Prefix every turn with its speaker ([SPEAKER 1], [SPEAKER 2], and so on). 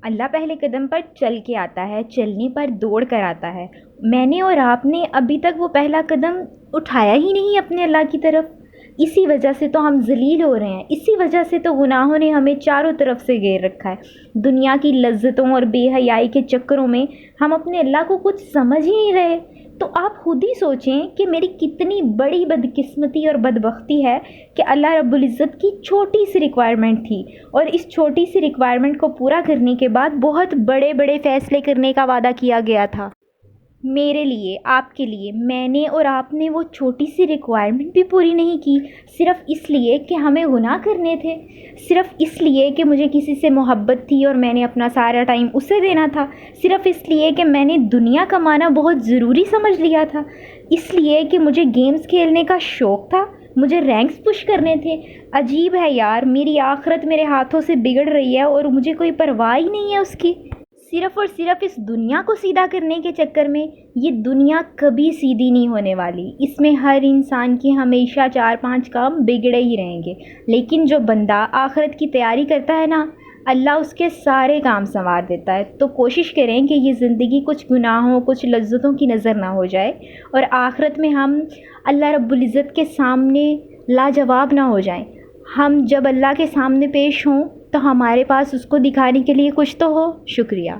[SPEAKER 1] اللہ پہلے قدم پر چل کے آتا ہے، چلنے پر دوڑ کر آتا ہے۔ میں نے اور آپ نے ابھی تک وہ پہلا قدم اٹھایا ہی نہیں اپنے اللہ کی طرف۔ اسی وجہ سے تو ہم ذلیل ہو رہے ہیں، اسی وجہ سے تو گناہوں نے ہمیں چاروں طرف سے گھیر رکھا ہے۔ دنیا کی لذتوں اور بے حیائی کے چکروں میں ہم اپنے اللہ کو کچھ سمجھ ہی نہیں رہے۔ تو آپ خود ہی سوچیں کہ میری کتنی بڑی بدقسمتی اور بدبختی ہے کہ اللہ رب العزت کی چھوٹی سی ریکوائرمنٹ تھی، اور اس چھوٹی سی ریکوائرمنٹ کو پورا کرنے کے بعد بہت بڑے بڑے فیصلے کرنے کا وعدہ کیا گیا تھا میرے لیے، آپ کے لیے۔ میں نے اور آپ نے وہ چھوٹی سی ریکوائرمنٹ بھی پوری نہیں کی، صرف اس لیے کہ ہمیں گناہ کرنے تھے، صرف اس لیے کہ مجھے کسی سے محبت تھی اور میں نے اپنا سارا ٹائم اسے دینا تھا، صرف اس لیے کہ میں نے دنیا کمانا بہت ضروری سمجھ لیا تھا، اس لیے کہ مجھے گیمز کھیلنے کا شوق تھا، مجھے رینکس پش کرنے تھے۔ عجیب ہے یار، میری آخرت میرے ہاتھوں سے بگڑ رہی ہے اور مجھے کوئی پرواہ ہی نہیں ہے اس کی۔ صرف اور صرف اس دنیا کو سیدھا کرنے کے چکر میں۔ یہ دنیا کبھی سیدھی نہیں ہونے والی، اس میں ہر انسان کی ہمیشہ 4-5 کام بگڑے ہی رہیں گے، لیکن جو بندہ آخرت کی تیاری کرتا ہے نا، اللہ اس کے سارے کام سنوار دیتا ہے۔ تو کوشش کریں کہ یہ زندگی کچھ گناہوں، کچھ لذتوں کی نظر نہ ہو جائے، اور آخرت میں ہم اللہ رب العزت کے سامنے لاجواب نہ ہو جائیں۔ ہم جب اللہ کے سامنے پیش ہوں تو ہمارے پاس اس کو دکھانے کے لیے کچھ تو ہو۔ شکریہ۔